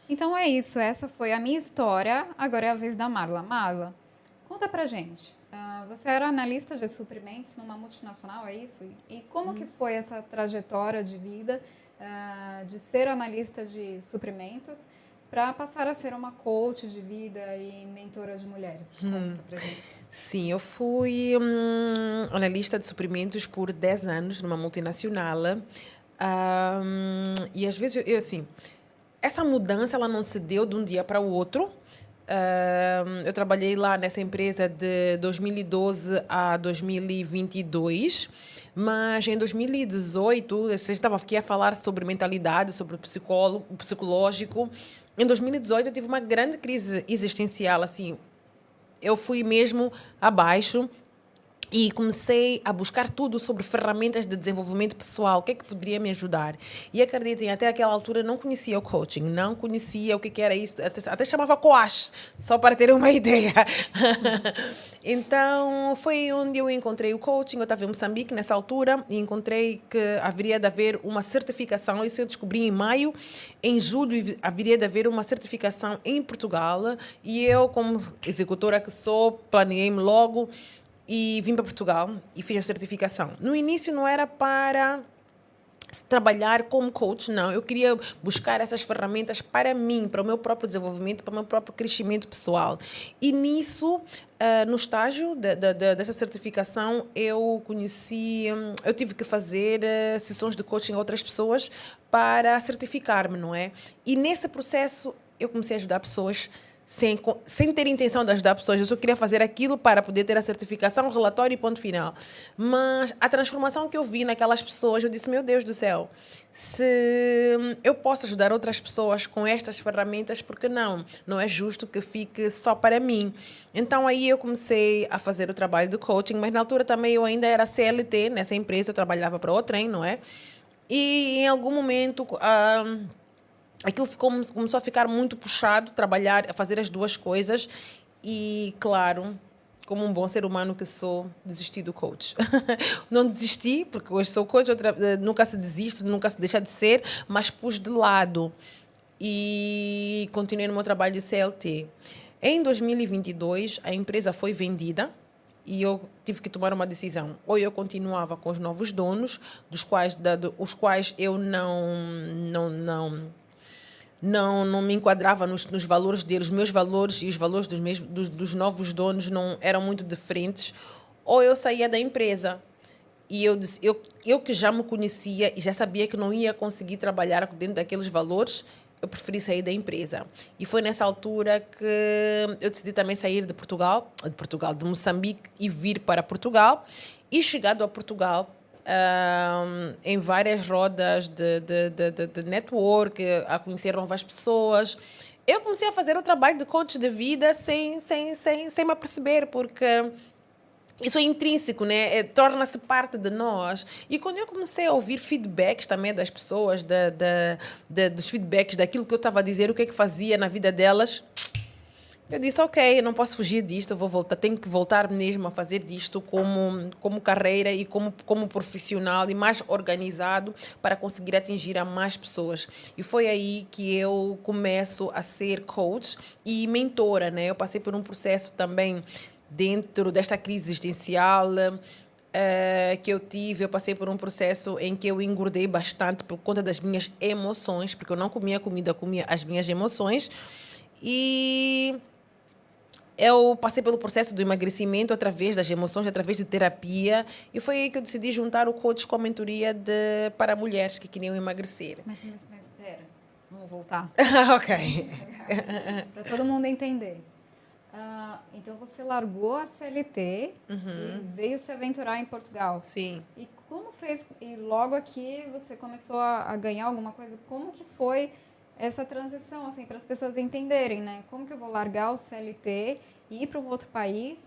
Então é isso, essa foi a minha história. Agora é a vez da Marla. Marla, conta pra gente. Você era analista de suprimentos numa multinacional, é isso? E como que foi essa trajetória de vida de ser analista de suprimentos para passar a ser uma coach de vida e mentora de mulheres? Conta pra gente. Sim, eu fui analista de suprimentos por 10 anos numa multinacional. E às vezes, assim, essa mudança ela não se deu de um dia para o outro. Eu trabalhei lá nessa empresa de 2012 a 2022, mas em 2018, você estava aqui a falar sobre mentalidade, sobre o psicológico. Em 2018 eu tive uma grande crise existencial, assim, eu fui mesmo abaixo e comecei a buscar tudo sobre ferramentas de desenvolvimento pessoal, o que é que poderia me ajudar. E acreditem, até aquela altura eu não conhecia o coaching, não conhecia o que era isso, até chamava coach, só para ter uma ideia. Então, foi onde eu encontrei o coaching. Eu estava em Moçambique nessa altura e encontrei que haveria de haver uma certificação. Isso eu descobri em maio. Em julho haveria de haver uma certificação em Portugal e eu, como executora que sou, planeei-me logo e vim para Portugal e fiz a certificação. No início não era para trabalhar como coach, não. Eu queria buscar essas ferramentas para mim, para o meu próprio desenvolvimento, para o meu próprio crescimento pessoal. E nisso, no estágio dessa certificação, eu eu tive que fazer sessões de coaching a outras pessoas para certificar-me, não é? E nesse processo, eu comecei a ajudar pessoas sem ter intenção de ajudar pessoas. Eu só queria fazer aquilo para poder ter a certificação, o relatório e ponto final. Mas a transformação que eu vi naquelas pessoas, eu disse, meu Deus do céu, se eu posso ajudar outras pessoas com estas ferramentas, por que não? Não é justo que fique só para mim. Então aí eu comecei a fazer o trabalho de coaching, mas na altura também eu ainda era CLT nessa empresa, eu trabalhava para o trem, não é? E em algum momento aquilo começou a ficar muito puxado, trabalhar, a fazer as duas coisas. E, claro, como um bom ser humano que sou, desisti do coach. Não desisti, porque hoje sou coach, nunca se desiste, nunca se deixa de ser, mas pus de lado e continuei no meu trabalho de CLT. Em 2022, a empresa foi vendida e eu tive que tomar uma decisão. Ou eu continuava com os novos donos, os quais eu não me enquadrava nos valores deles. Os meus valores e os valores dos novos donos não eram muito diferentes. Ou eu saía da empresa. E eu que já me conhecia e já sabia que não ia conseguir trabalhar dentro daqueles valores, eu preferi sair da empresa. E foi nessa altura que eu decidi também sair de Moçambique e vir para Portugal. E chegado a Portugal, em várias rodas de network, a conhecer novas pessoas. Eu comecei a fazer o trabalho de coach de vida sem me aperceber, porque isso é intrínseco, né? Torna-se parte de nós. E quando eu comecei a ouvir feedbacks também das pessoas, dos feedbacks daquilo que eu estava a dizer, o que é que fazia na vida delas, eu disse, ok, eu não posso fugir disto, eu vou voltar, tenho que voltar mesmo a fazer disto como carreira e como profissional e mais organizado para conseguir atingir a mais pessoas. E foi aí que eu começo a ser coach e mentora, né? Eu passei por um processo também dentro desta crise existencial que eu tive. Eu passei por um processo em que eu engordei bastante por conta das minhas emoções, porque eu não comia comida, comia as minhas emoções. E eu passei pelo processo do emagrecimento através das emoções, através de terapia, e foi aí que eu decidi juntar o coach com a mentoria para mulheres que queriam emagrecer. Mas espera, vamos voltar. Ok. Para todo mundo entender. Então você largou a CLT e veio se aventurar em Portugal. Sim. E como fez? E logo aqui você começou a ganhar alguma coisa? Como que foi essa transição, assim, para as pessoas entenderem, né? Como que eu vou largar o CLT e ir para um outro país?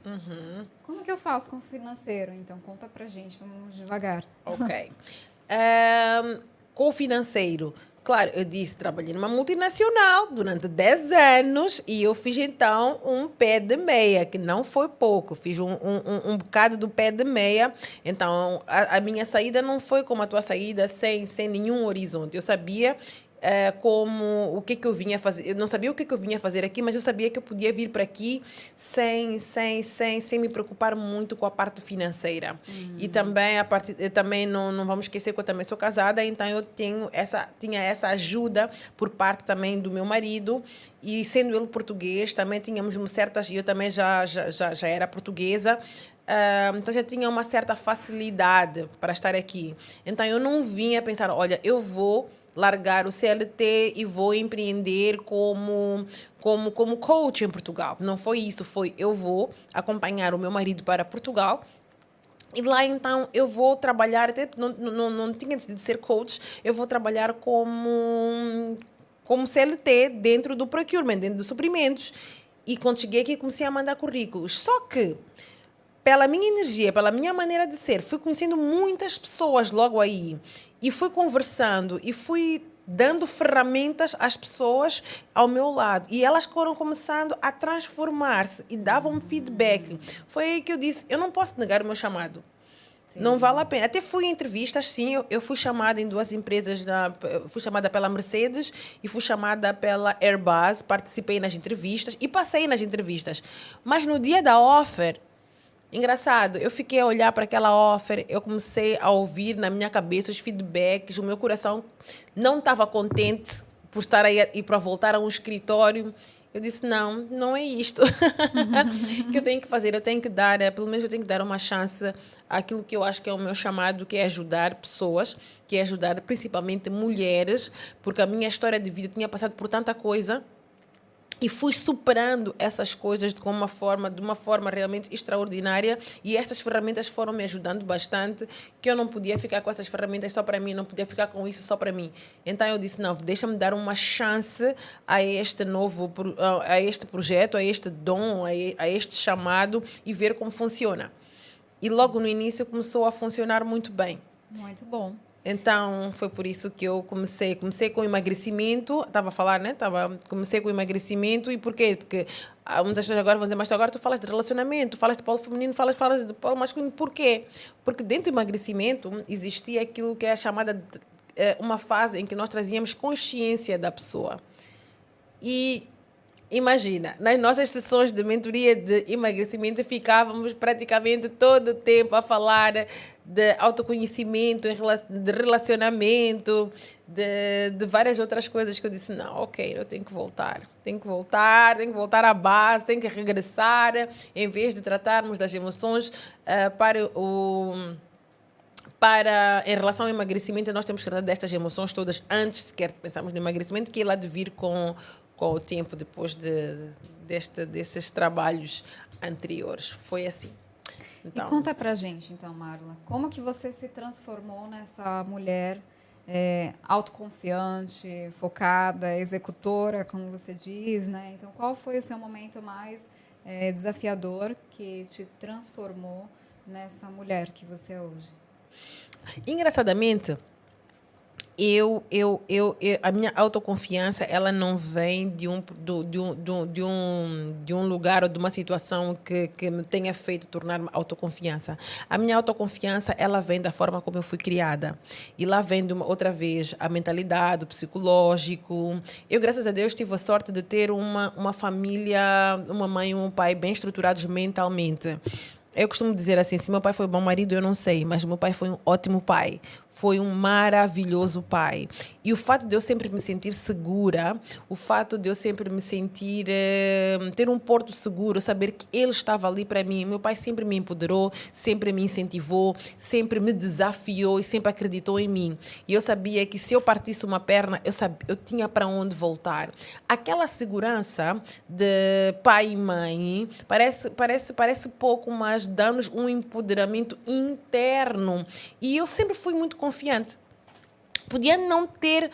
Como que eu faço com o financeiro? Então, conta pra gente, vamos devagar. Ok. Com o financeiro, claro, eu disse, trabalhei numa multinacional durante 10 anos e eu fiz, então, um pé de meia, que não foi pouco. Fiz um bocado do pé de meia. Então, a minha saída não foi como a tua saída, sem nenhum horizonte. Eu sabia como o que eu vinha fazer. Eu não sabia o que eu vinha fazer aqui, mas eu sabia que eu podia vir para aqui sem me preocupar muito com a parte financeira. E também, também não vamos esquecer que eu também sou casada, então eu tinha essa ajuda por parte também do meu marido, e sendo ele português, também tínhamos certas... Eu também já era portuguesa, então já tinha uma certa facilidade para estar aqui. Então eu não vinha pensar, olha, eu vou largar o CLT e vou empreender como coach em Portugal. Não foi isso, foi eu vou acompanhar o meu marido para Portugal. E lá, então, eu vou trabalhar, até não tinha decidido ser coach, eu vou trabalhar como CLT dentro do procurement, dentro dos suprimentos. E quando cheguei aqui, comecei a mandar currículos. Só que, pela minha energia, pela minha maneira de ser, fui conhecendo muitas pessoas logo aí. E fui conversando e fui dando ferramentas às pessoas ao meu lado. E elas foram começando a transformar-se e davam feedback. Foi aí que eu disse, eu não posso negar o meu chamado. Sim. Não vale a pena. Até fui em entrevistas, sim. Eu fui chamada em 2 empresas. Fui chamada pela Mercedes e fui chamada pela Airbus. Participei nas entrevistas e passei nas entrevistas. Mas no dia da offer... Engraçado, eu fiquei a olhar para aquela offer, eu comecei a ouvir na minha cabeça os feedbacks, o meu coração não estava contente por estar aí e para voltar a um escritório. Eu disse, não é isto que eu tenho que fazer, eu tenho que dar, pelo menos eu tenho que dar uma chance àquilo que eu acho que é o meu chamado, que é ajudar pessoas, que é ajudar principalmente mulheres, porque a minha história de vida tinha passado por tanta coisa. E fui superando essas coisas de uma forma realmente extraordinária, e estas ferramentas foram me ajudando bastante, que eu não podia ficar com essas ferramentas só para mim, não podia ficar com isso só para mim. Então eu disse, não, deixa-me dar uma chance a este projeto, a este dom, a este chamado, e ver como funciona. E logo no início começou a funcionar muito bem. Muito bom. Então, foi por isso que eu comecei com emagrecimento, estava a falar, né? Comecei com emagrecimento, e por quê? Porque muitas pessoas agora vão dizer, mas agora tu falas de relacionamento, tu falas de polo feminino, falas de polo masculino, por quê? Porque dentro do emagrecimento existia aquilo que é chamada uma fase em que nós trazíamos consciência da pessoa. E imagina, nas nossas sessões de mentoria de emagrecimento, ficávamos praticamente todo o tempo a falar de autoconhecimento, de relacionamento, de várias outras coisas que eu disse, não, ok, eu tenho que voltar à base, tenho que regressar, em vez de tratarmos das emoções em relação ao emagrecimento, nós temos que tratar destas emoções todas antes sequer de pensarmos no emagrecimento, que é lá de vir com o tempo, depois desses trabalhos anteriores. Foi assim. Então, e conta pra gente, então, Marla, como que você se transformou nessa mulher autoconfiante, focada, executora, como você diz, né? Então, qual foi o seu momento mais desafiador que te transformou nessa mulher que você é hoje? Engraçadamente, a minha autoconfiança, ela não vem de um lugar ou de uma situação que me tenha feito tornar-me autoconfiança. A minha autoconfiança, ela vem da forma como eu fui criada. E lá vem outra vez a mentalidade, o psicológico. Eu, graças a Deus, tive a sorte de ter uma família, uma mãe e um pai bem estruturados mentalmente. Eu costumo dizer assim, se meu pai foi bom marido, eu não sei, mas meu pai foi um ótimo pai. Foi um maravilhoso pai. E o fato de eu sempre me sentir segura, o fato de eu sempre me sentir, ter um porto seguro, saber que ele estava ali para mim. Meu pai sempre me empoderou, sempre me incentivou, sempre me desafiou e sempre acreditou em mim. E eu sabia que se eu partisse uma perna, eu tinha para onde voltar. Aquela segurança de pai e mãe parece pouco, mas dá-nos um empoderamento interno. E eu sempre fui muito confiante. Podia não ter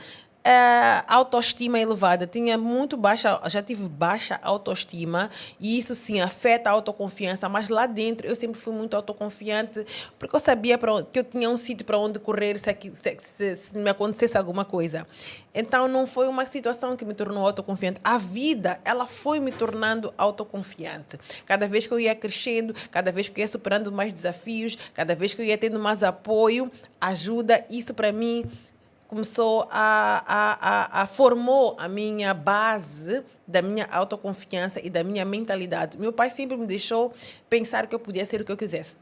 autoestima elevada, tinha muito baixa, já tive baixa autoestima, e isso sim afeta a autoconfiança, mas lá dentro eu sempre fui muito autoconfiante, porque eu sabia que eu tinha um sítio para onde correr se me acontecesse alguma coisa. Então não foi uma situação que me tornou autoconfiante. A vida, ela foi me tornando autoconfiante. Cada vez que eu ia crescendo, cada vez que eu ia superando mais desafios, cada vez que eu ia tendo mais apoio, ajuda, isso para mim começou formou a minha base da minha autoconfiança e da minha mentalidade. Meu pai sempre me deixou pensar que eu podia ser o que eu quisesse.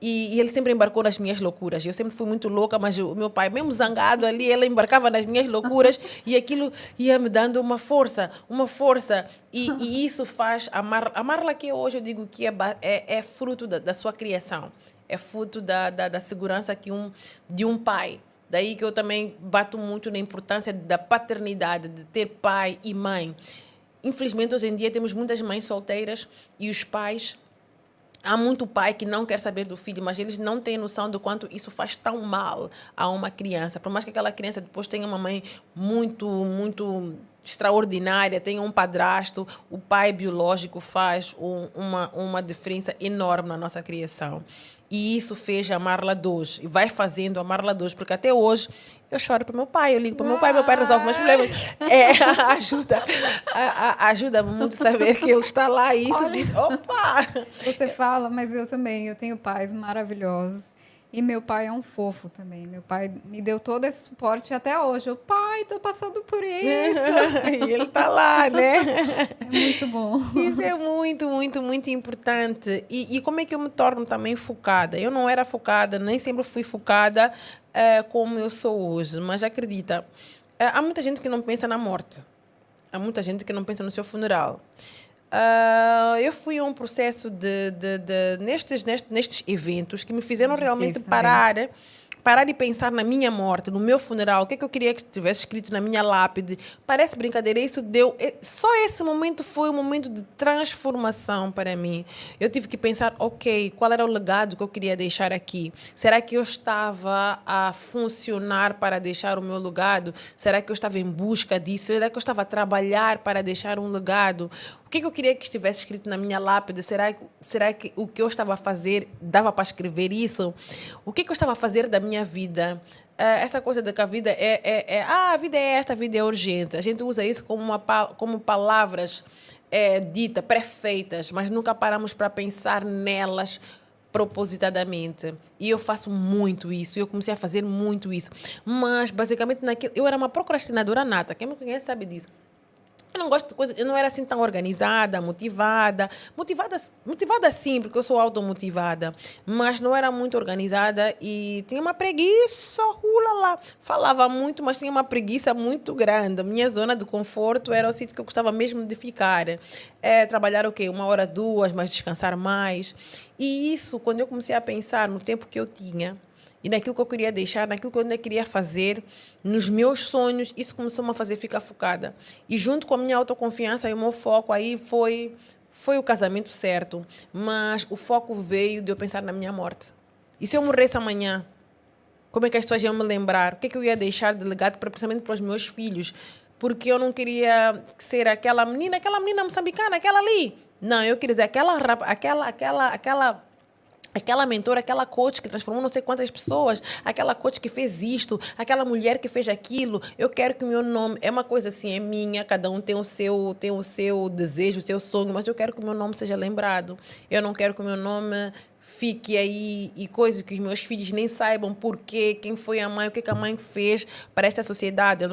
E ele sempre embarcou nas minhas loucuras. Eu sempre fui muito louca, mas o meu pai, mesmo zangado ali, ele embarcava nas minhas loucuras e aquilo ia me dando uma força, uma força. E isso faz a Marla que hoje eu digo que é fruto da sua criação. É fruto da segurança de um pai. Daí que eu também bato muito na importância da paternidade, de ter pai e mãe. Infelizmente, hoje em dia, temos muitas mães solteiras e os pais... Há muito pai que não quer saber do filho, mas eles não têm noção do quanto isso faz tão mal a uma criança. Por mais que aquela criança depois tenha uma mãe muito extraordinária, tenha um padrasto, o pai biológico faz uma diferença enorme na nossa criação. E isso fez a Marla 2 e vai fazendo a Marla 2, porque até hoje eu choro para meu pai, eu ligo para meu pai resolve meus problemas. Ajuda-me muito saber que ele está lá e isso diz, opa! Você fala, mas eu também, eu tenho pais maravilhosos. E meu pai é um fofo também. Meu pai me deu todo esse suporte até hoje. Eu, pai, estou passando por isso. E ele está lá, né? É muito bom. Isso é muito importante. E como é que eu me torno também focada? Eu não era focada, nem sempre fui focada como eu sou hoje. Mas acredita, há muita gente que não pensa na morte. Há muita gente que não pensa no seu funeral. Eu fui a um processo nestes eventos que me fizeram realmente parar e pensar na minha morte, no meu funeral, o que é que eu queria que tivesse escrito na minha lápide. Parece brincadeira, isso deu... Só esse momento foi um momento de transformação para mim. Eu tive que pensar, ok, qual era o legado que eu queria deixar aqui? Será que eu estava a funcionar para deixar o meu legado? Será que eu estava em busca disso? Será que eu estava a trabalhar para deixar um legado? O que eu queria que estivesse escrito na minha lápide? Será que o que eu estava a fazer dava para escrever isso? O que eu estava a fazer da minha vida? Essa coisa de que a vida a vida é esta, a vida é urgente. A gente usa isso como palavras ditas, pré-feitas, mas nunca paramos para pensar nelas propositadamente. E eu faço muito isso, eu comecei a fazer muito isso. Mas, basicamente, eu era uma procrastinadora nata. Quem me conhece sabe disso. Eu não gosto de coisas, eu não era assim tão organizada, motivada sim, porque eu sou automotivada, mas não era muito organizada e tinha uma preguiça, lá. Falava muito, mas tinha uma preguiça muito grande. A minha zona de conforto era o sítio que eu gostava mesmo de ficar. Trabalhar o quê? 1 hora, 2, mas descansar mais. E isso, quando eu comecei a pensar no tempo que eu tinha, e naquilo que eu queria deixar, naquilo que eu ainda queria fazer, nos meus sonhos, isso começou-me a fazer ficar focada. E junto com a minha autoconfiança e o meu foco aí foi o casamento certo. Mas o foco veio de eu pensar na minha morte. E se eu morresse amanhã? Como é que as pessoas iam me lembrar? O que é que eu ia deixar de legado, principalmente para os meus filhos? Porque eu não queria ser aquela menina moçambicana, aquela ali. Não, eu queria dizer aquela mentora, aquela coach que transformou não sei quantas pessoas, aquela coach que fez isto, aquela mulher que fez aquilo. Eu quero que o meu nome... É uma coisa assim, é minha, cada um tem o seu desejo, o seu sonho, mas eu quero que o meu nome seja lembrado. Eu não quero que o meu nome fique aí e coisas que os meus filhos nem saibam porquê, quem foi a mãe, o que a mãe fez para esta sociedade. Eu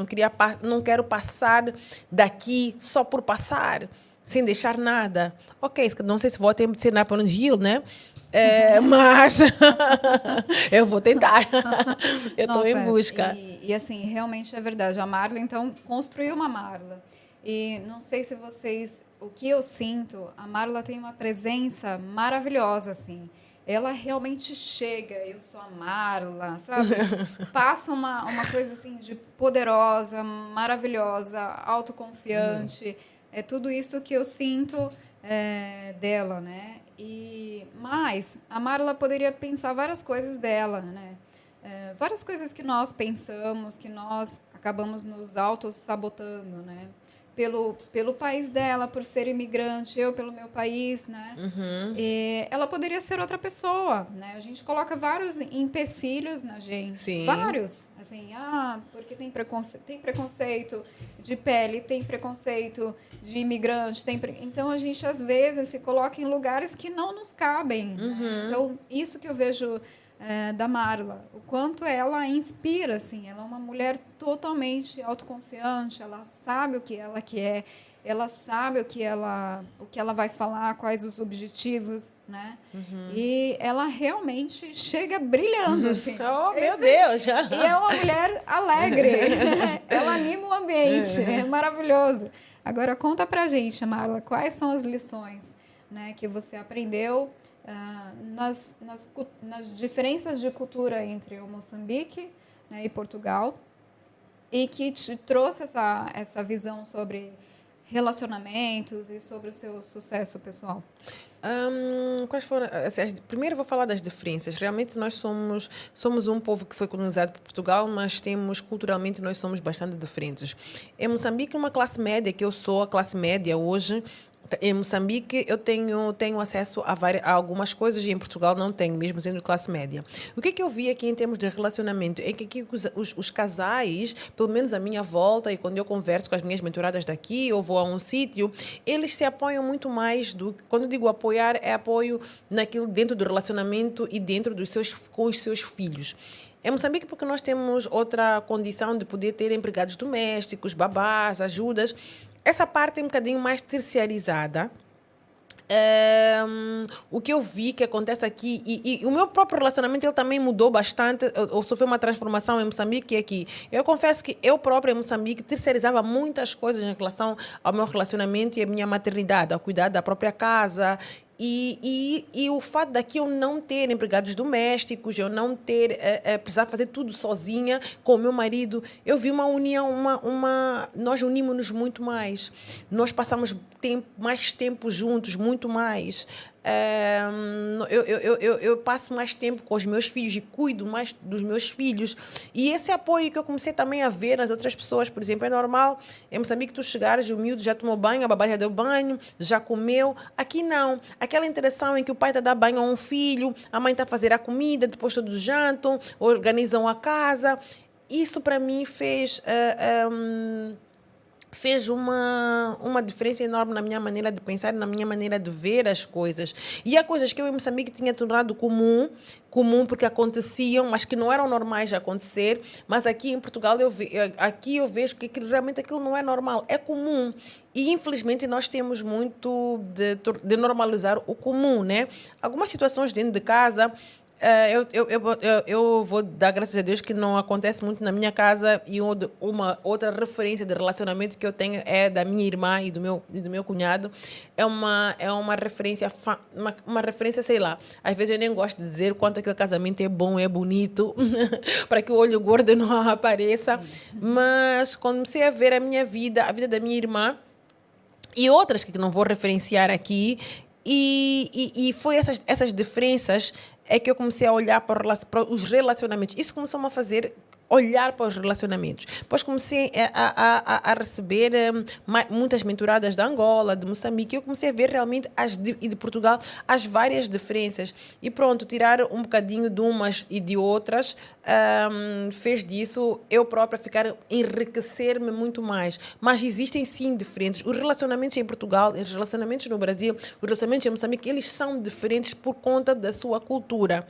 não quero passar daqui só por passar, sem deixar nada. Ok, não sei se vou ter de ser na Napoleon Hill, né? Mas eu vou tentar. Eu estou em busca. E assim, realmente é verdade. A Marla, então, construiu uma Marla. E não sei se vocês... O que eu sinto, a Marla tem uma presença maravilhosa, assim. Ela realmente chega, eu sou a Marla, sabe? Passa uma coisa assim de poderosa, maravilhosa, autoconfiante. É tudo isso que eu sinto dela, né? Mas a Marla poderia pensar várias coisas dela, né? Várias coisas que nós pensamos, que nós acabamos nos auto-sabotando, né? Pelo país dela, por ser imigrante, eu pelo meu país, né? Uhum. E ela poderia ser outra pessoa, né? A gente coloca vários empecilhos na gente. Sim. Vários. Assim, porque tem preconceito de pele, tem preconceito de imigrante, então a gente às vezes se coloca em lugares que não nos cabem. Uhum. Né? Então, isso que eu vejo da Marla, o quanto ela inspira, assim, ela é uma mulher totalmente autoconfiante, ela sabe o que ela quer, ela sabe o que ela vai falar, quais os objetivos, né? E ela realmente chega brilhando, assim. Oh, meu Deus! E é uma mulher alegre, ela anima o ambiente, é maravilhoso. Agora, conta pra gente, Marla, quais são as lições, né, que você aprendeu nas diferenças de cultura entre o Moçambique, né, e Portugal, e que te trouxe essa visão sobre relacionamentos e sobre o seu sucesso pessoal? Quais foram? Primeiro vou falar das diferenças. Realmente nós somos um povo que foi colonizado por Portugal, mas culturalmente nós somos bastante diferentes. Em Moçambique, uma classe média, que eu sou a classe média hoje, em Moçambique eu tenho acesso a algumas coisas e em Portugal não tenho, mesmo sendo classe média. O que é que eu vi aqui em termos de relacionamento? É que aqui os casais, pelo menos à minha volta, e quando eu converso com as minhas mentoradas daqui ou vou a um sítio, eles se apoiam muito mais quando eu digo apoiar, é apoio naquilo dentro do relacionamento e dentro com os seus filhos. Em Moçambique, porque nós temos outra condição de poder ter empregados domésticos, babás, ajudas, essa parte é um bocadinho mais terciarizada. O que eu vi que acontece aqui, e o meu próprio relacionamento ele também mudou bastante, ou sofreu uma transformação em Moçambique, aqui. Eu confesso que eu própria em Moçambique terceirizava muitas coisas em relação ao meu relacionamento e à minha maternidade, ao cuidar da própria casa. E o fato daqui eu não ter empregados domésticos, eu não ter precisar fazer tudo sozinha com o meu marido, eu vi uma união, nós unimos-nos muito mais. Nós passamos mais tempo juntos, muito mais. Eu passo mais tempo com os meus filhos e cuido mais dos meus filhos. E esse apoio que eu comecei também a ver nas outras pessoas, por exemplo, é normal em Moçambique tu chegares, o miúdo já tomou banho, a babá já deu banho, já comeu. Aqui não. Aquela interação em que o pai está a dar banho a um filho, a mãe está a fazer a comida, depois todos jantam, organizam a casa. Isso para mim fez uma diferença enorme na minha maneira de pensar, na minha maneira de ver as coisas. E há coisas que eu em Moçambique tinha tornado comum porque aconteciam, mas que não eram normais de acontecer. Mas aqui em Portugal, aqui eu vejo que realmente aquilo não é normal, é comum. E, infelizmente, nós temos muito de normalizar o comum, né? Algumas situações dentro de casa, eu vou dar graças a Deus que não acontece muito na minha casa, e uma outra referência de relacionamento que eu tenho é da minha irmã e do meu cunhado. É uma referência, uma referência, sei lá, às vezes eu nem gosto de dizer quanto aquele casamento é bom, é bonito, para que o olho gordo não apareça, mas comecei a ver a vida da minha irmã, e outras que não vou referenciar aqui, e foi essas diferenças é que eu comecei a olhar para os relacionamentos. Isso começou-me a fazer olhar para os relacionamentos. Depois comecei a receber muitas mentoradas de Angola, de Moçambique, e eu comecei a ver realmente, e de Portugal, as várias diferenças. E pronto, tirar um bocadinho de umas e de outras, fez disso eu própria enriquecer-me muito mais. Mas existem sim diferentes. Os relacionamentos em Portugal, os relacionamentos no Brasil, os relacionamentos em Moçambique, eles são diferentes por conta da sua cultura.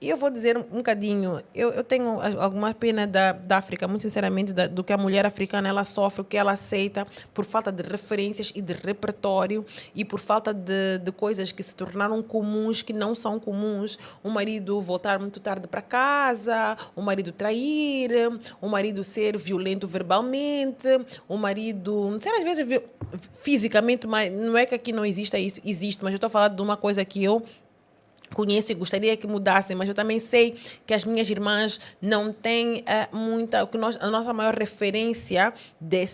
E eu vou dizer um bocadinho, eu tenho alguma pena da África, muito sinceramente, do que a mulher africana ela sofre, o que ela aceita, por falta de referências e de repertório, e por falta de coisas que se tornaram comuns, que não são comuns. O marido voltar muito tarde para casa, o marido trair, o marido ser violento verbalmente, o marido, não sei, às vezes fisicamente, mas não é que aqui não exista isso, existe, mas eu estou a falar de uma coisa que eu conheço e gostaria que mudassem, mas eu também sei que as minhas irmãs não têm muita... A nossa maior referência de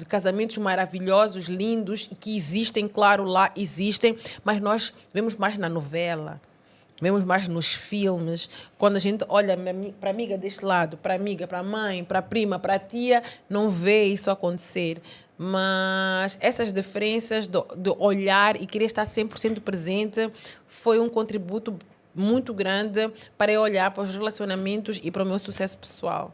casamentos maravilhosos, lindos, e que existem, claro, lá existem, mas nós vemos mais na novela, vemos mais nos filmes. Quando a gente olha para a amiga deste lado, para a amiga, para a mãe, para a prima, para a tia, não vê isso acontecer. Mas essas diferenças de olhar e querer estar 100% presente foi um contributo muito grande para eu olhar para os relacionamentos e para o meu sucesso pessoal.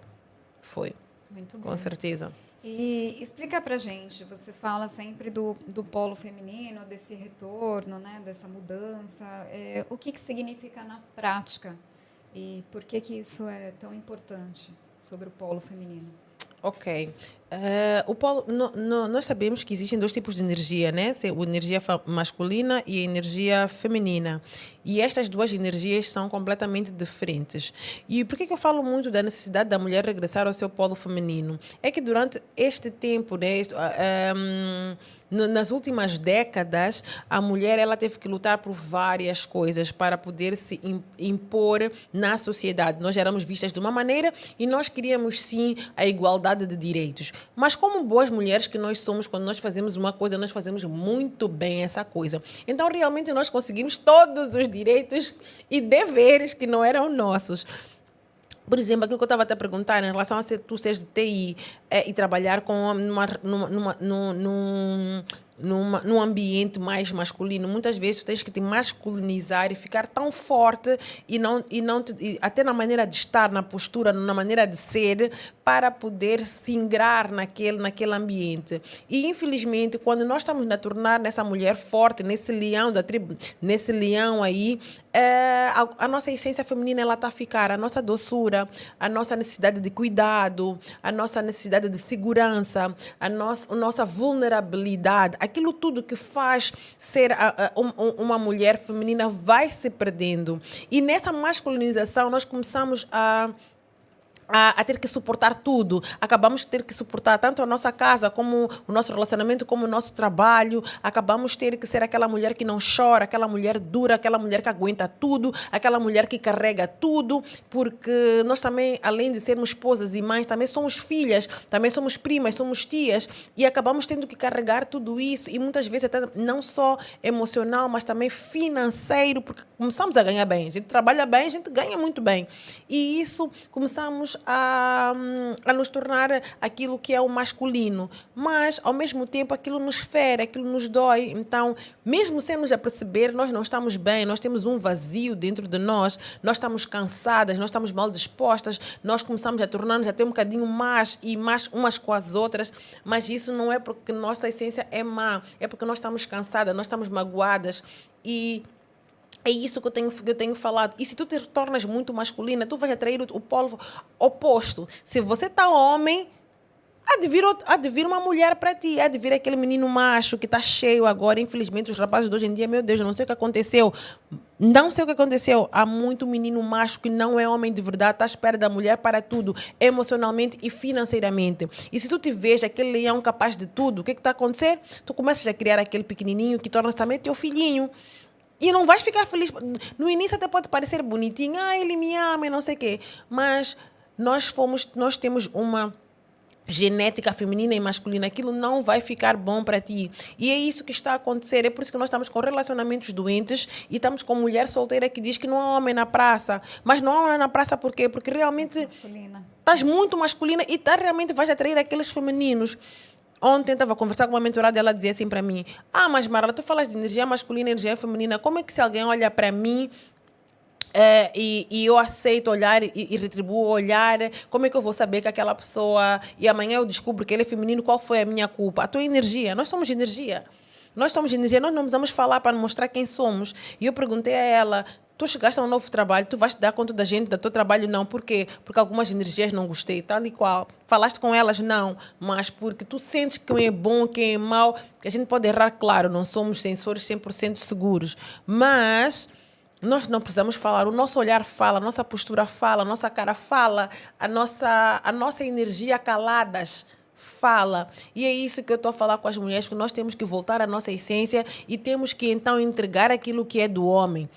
Foi. Muito bom. Com certeza. E explica pra gente, você fala sempre do polo feminino, desse retorno, né, dessa mudança. O que significa na prática E por que isso é tão importante sobre o polo feminino? Ok. Nós sabemos que existem dois tipos de energia, né? A energia masculina e a energia feminina. E estas duas energias são completamente diferentes. E por que eu falo muito da necessidade da mulher regressar ao seu polo feminino? É que durante este tempo, né, nas últimas décadas, a mulher ela teve que lutar por várias coisas para poder se impor na sociedade. Nós éramos vistas de uma maneira e nós queríamos, sim, a igualdade de direitos. Mas como boas mulheres que nós somos, quando nós fazemos uma coisa, nós fazemos muito bem essa coisa. Então, realmente, nós conseguimos todos os direitos e deveres que não eram nossos. Por exemplo, aquilo que eu estava até a perguntar em relação a tu seres de TI e trabalhar com num ambiente mais masculino, muitas vezes tu tens que te masculinizar e ficar tão forte até na maneira de estar, na postura, na maneira de ser, para poder se ingrar naquele ambiente. E, infelizmente, quando nós estamos a tornar nessa mulher forte, nesse leão da tribo, nesse leão aí, a nossa essência feminina ela está a ficar, a nossa doçura, a nossa necessidade de cuidado, a nossa necessidade de segurança, a nossa vulnerabilidade, aquilo tudo que faz ser uma mulher feminina vai se perdendo. E nessa masculinização nós começamos a ter que suportar tudo. Acabamos de ter que suportar tanto a nossa casa, como o nosso relacionamento, como o nosso trabalho. Acabamos de ter que ser aquela mulher que não chora, aquela mulher dura, aquela mulher que aguenta tudo, aquela mulher que carrega tudo, porque nós também, além de sermos esposas e mães, também somos filhas, também somos primas, somos tias, e acabamos tendo que carregar tudo isso, e muitas vezes até não só emocional, mas também financeiro, porque começamos a ganhar bem. A gente trabalha bem, a gente ganha muito bem. E isso começamos a nos tornar aquilo que é o masculino. Mas, ao mesmo tempo, aquilo nos fere, aquilo nos dói. Então, mesmo sem nos aperceber, nós não estamos bem, nós temos um vazio dentro de nós, nós estamos cansadas, nós estamos mal dispostas, nós começamos a tornar-nos até um bocadinho más umas com as outras, mas isso não é porque nossa essência é má, é porque nós estamos cansadas, nós estamos magoadas e é isso que eu tenho falado. E se tu te tornas muito masculina, tu vais atrair o polo oposto. Se você está homem, há de vir uma mulher para ti. Há de vir aquele menino macho que está cheio agora. Infelizmente, os rapazes de hoje em dia, meu Deus, não sei o que aconteceu. Não sei o que aconteceu. Há muito menino macho que não é homem de verdade, está à espera da mulher para tudo, emocionalmente e financeiramente. E se tu te vês aquele leão capaz de tudo, o que está a acontecer? Tu começas a criar aquele pequenininho que torna-se também teu filhinho. E não vais ficar feliz. No início até pode parecer bonitinho. Ele me ama e não sei o quê. Mas nós temos uma genética feminina e masculina. Aquilo não vai ficar bom para ti. E é isso que está a acontecer. É por isso que nós estamos com relacionamentos doentes e estamos com mulher solteira que diz que não há homem na praça. Mas não há homem na praça por quê? Porque realmente estás muito masculina e realmente vais atrair aqueles femininos. Ontem estava a conversar com uma mentorada e ela dizia assim para mim: mas Marla, tu falas de energia masculina e energia feminina, como é que se alguém olha para mim e eu aceito olhar e retribuo o olhar, como é que eu vou saber que aquela pessoa, e amanhã eu descubro que ele é feminino, qual foi a minha culpa? A tua energia, nós somos energia. Nós somos energia, nós não precisamos falar para mostrar quem somos. E eu perguntei a ela: tu chegaste a um novo trabalho, tu vais te dar conta da gente, do teu trabalho? Não. Por quê? Porque algumas energias não gostei, tal e qual. Falaste com elas? Não. Mas porque tu sentes quem é bom, quem é mau, que a gente pode errar, claro, não somos sensores 100% seguros. Mas nós não precisamos falar, o nosso olhar fala, a nossa postura fala, a nossa cara fala, a nossa energia caladas fala. E é isso que eu estou a falar com as mulheres, que nós temos que voltar à nossa essência e temos que então entregar aquilo que é do homem.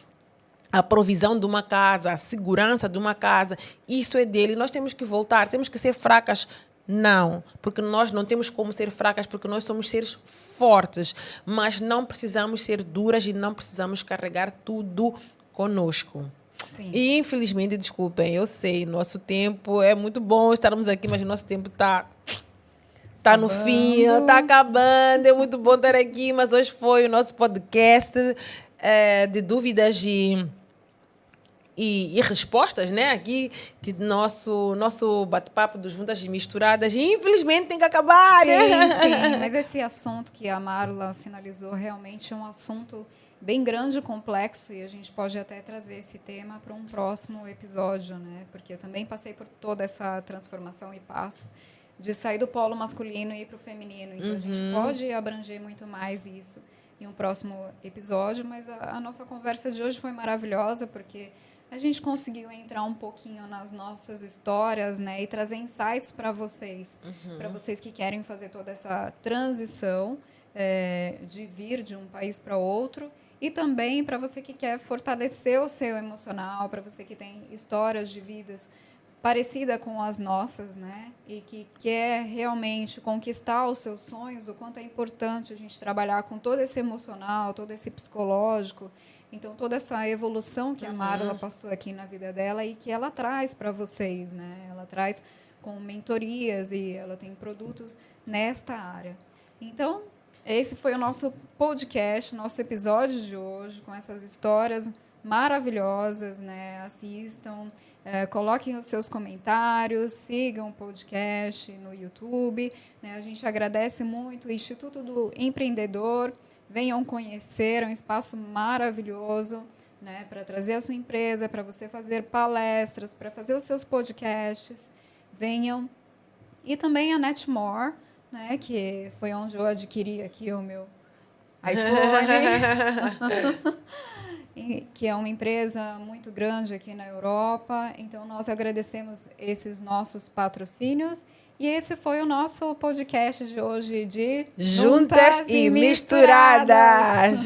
A provisão de uma casa, a segurança de uma casa, isso é dele. Nós temos que voltar, temos que ser fracas. Não, porque nós não temos como ser fracas, porque nós somos seres fortes, mas não precisamos ser duras e não precisamos carregar tudo conosco. Sim. E, infelizmente, desculpem, eu sei, nosso tempo é muito bom estarmos aqui, mas nosso tempo está no fim, está acabando, é muito bom estar aqui, mas hoje foi o nosso podcast de dúvidas e respostas, né? Aqui, que nosso bate-papo dos Juntas e Misturadas, e infelizmente tem que acabar. Sim, mas esse assunto que a Marla finalizou realmente é um assunto bem grande e complexo, e a gente pode até trazer esse tema para um próximo episódio, né? Porque eu também passei por toda essa transformação e passo de sair do polo masculino e ir para o feminino. Então, a gente pode abranger muito mais isso em um próximo episódio, mas a nossa conversa de hoje foi maravilhosa, porque a gente conseguiu entrar um pouquinho nas nossas histórias, né, e trazer insights para vocês que querem fazer toda essa transição de vir de um país para outro, e também para você que quer fortalecer o seu emocional, para você que tem histórias de vidas parecida com as nossas, né? E que quer realmente conquistar os seus sonhos, o quanto é importante a gente trabalhar com todo esse emocional, todo esse psicológico. Então, toda essa evolução que a Marla passou aqui na vida dela e que ela traz para vocês, né? Ela traz com mentorias e ela tem produtos nesta área. Então, esse foi o nosso podcast, nosso episódio de hoje, com essas histórias maravilhosas, né? Assistam, coloquem os seus comentários, sigam o podcast no YouTube, né? A gente agradece muito o Instituto do Empreendedor. Venham conhecer, é um espaço maravilhoso, né? Para trazer a sua empresa, para você fazer palestras, para fazer os seus podcasts. Venham. E também a Netmore, né? Que foi onde eu adquiri aqui o meu iPhone. Que é uma empresa muito grande aqui na Europa. Então, nós agradecemos esses nossos patrocínios. E esse foi o nosso podcast de hoje de Juntas e Misturadas.